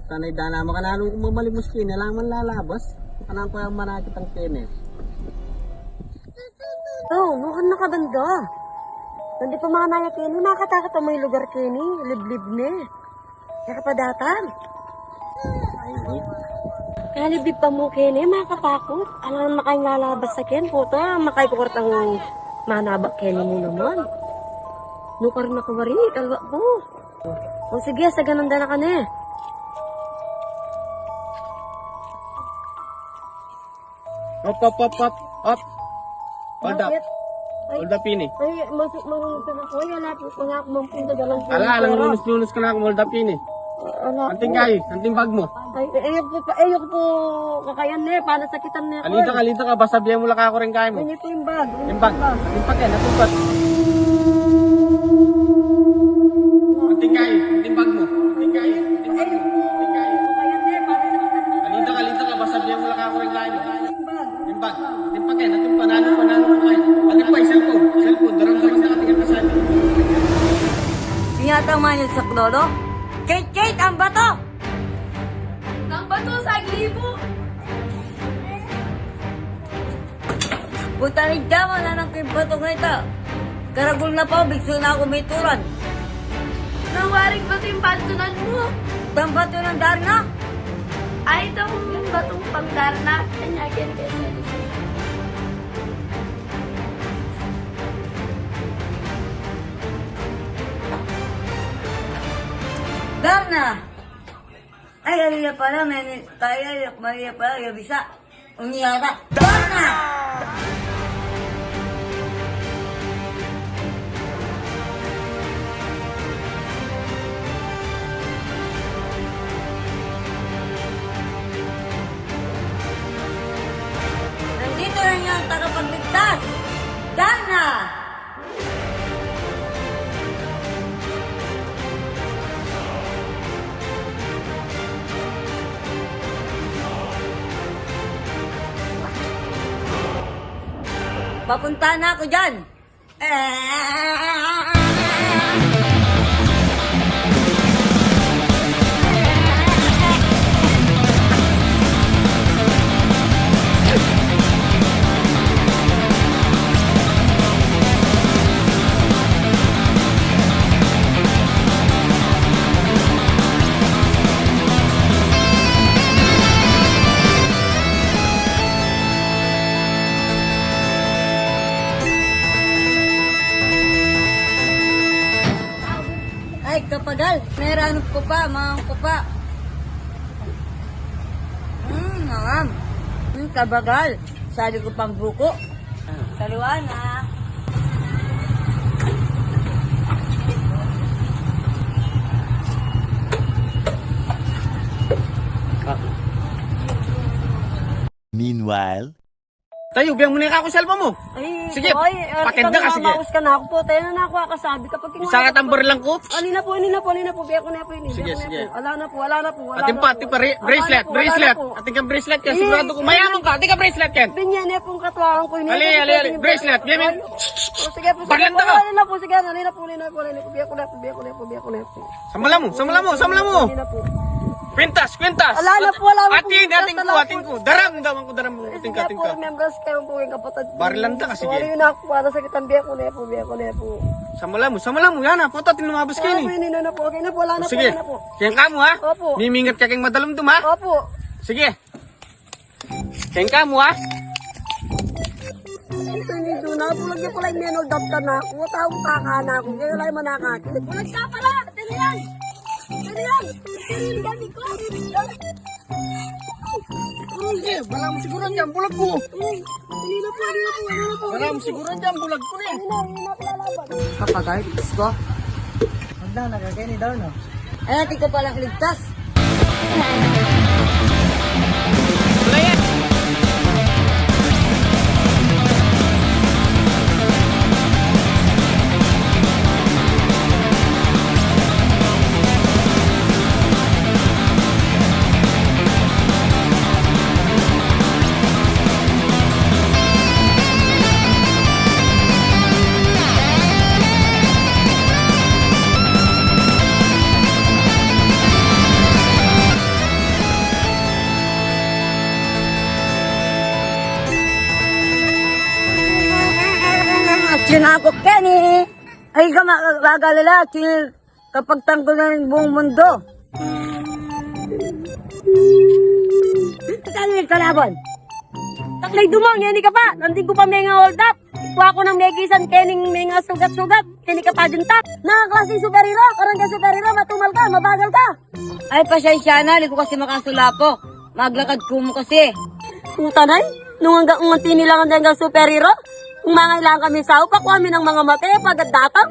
Tanay dana makanalo kung mamalimos kini lang man lalabas. Kanang pa manakit ang kini. Oh, mukhang nakaganda. Hindi pa mga naya kini, makatakot ang may lugar kini, liblib ni. Nakapadatan. Kaya liblib pa mo kini, makatakot. Alam na makayong lalabas sa kin, puta, makaypukurat ang manabak kini mo naman. Nukar na kawari, talwa po. O sige, sa ganun na ka na. Up. Hold up. Bakit? Hold up ini. Ay, masuk marunong ka na ko. Wala po pa nga ako mampunta dalang po. Alang lunos ka na kung hold up ini. Wala Anting po. kay, anting bag mo. Ay, ayok po kakayan na para sakitan na ako. Kalita ka, basta biyan mo lang ako rin kaya mo. Hindi po yung bag. Yung bag yan, natupad. Anting kay, anting bag mo. Anting kay. Kakayan na para sakitan na Kalita ka, basta biyan mo lang ako rin kaya mo. yung bag. Yung bag yan, natin panalo kayo. Ating pa, cellphone, darang-darang sa ating kasabi. Tinatama niyo sa kloro? Kate, ang bato! Ang bato sa libo. Punta rin dama na ng bato ng ito. Karagul na po, bigso na ako may turan. Nawaring bato yung pantunan mo. Ang bato ng darna? Ay, ito yung batong pangdarna. Kanyakin kayo sa libo. Darna! Ay, alila pala, may tayo, Maria pala, yung bisa. Unyara. Darna! Nandito rin yung tagapagligtas. Darna! Papunta na ako dyan. Ay, kapagal. Meron ko pa, mga ko pa. Ngam. Kabagal. Sali ko pang buko. Saliwan na. Meanwhile, Tayo, biyang mo na ako cellphone mo. Ay, Sige, boy, pakenda ka, sige. Mamaus ka na ako po. Tayo na ako kasabi. Kapag Isa ka tambor lang ko. Alina po. Biya ko na po ini. Sige, sige. Wala na po. Ating pa, bracelet. Ating kang bracelet yan. Sigurado ko, mayaman ka. Ating ka bracelet yan. Binyan niya pong katuwaan ko ini. Ali. Bracelet. Yamin. Sige po. Barlanda ka. Alina po. Sige, alina po. Biya ko na po. Samala mo. Alina po. Kwintas. Wala na po. Ating ko. Daram ko. Ating ka. Sige po, members kayo po yung kapatid. Barlanda ka, sige. Wala yun ako para sa kitang biya ko na po. Samala mo. Yan ha. Punta, tinumabas kayo Wala po ni. yun na po. Okay na po. Wala na po. Sige. Wala na po. Kaya ka mo ha. Opo. Mimingat ka kang madalumdum ha. Opo. Sige. Kaya ka mo ha. Ito ni Duna. Pulagyan ko lang yung menol dapta na ako. Tawag kakana ako. Kaya wala yung manakakit. Pulag ka pala. Tino yan. Dami ko. Sige. Bala mo siguran dyan. Bulag ko. Alina po. Bala mo siguran dyan. Bulag ko rin. Alina po lalaban. Kapagay. Gusto. Magdang nagagay ni Darno. Ay, natin ko palang ligtas. Sinako, Kenny! Ay ka magalala, kapag tanggol na ng buong mundo. Saan yung kalaban? Taklay dumang, Kenny ka pa. Nanding ko pa may nga hold up. Ikuha ko ng megisan, Kenny may nga sugat-sugat. Kenny ka pa dyan ta. Nakaklaseng superhero, karang ka superhero, matumal ka, mabagal ka. Ay, pasensya na, hindi ko kasi makasulapo. Maglakad ko mo kasi. Putanay, nung hanggang unti nilang hanggang superhero, kung mga ilang kami sa upak, kami ng mga mate, pagkat datang.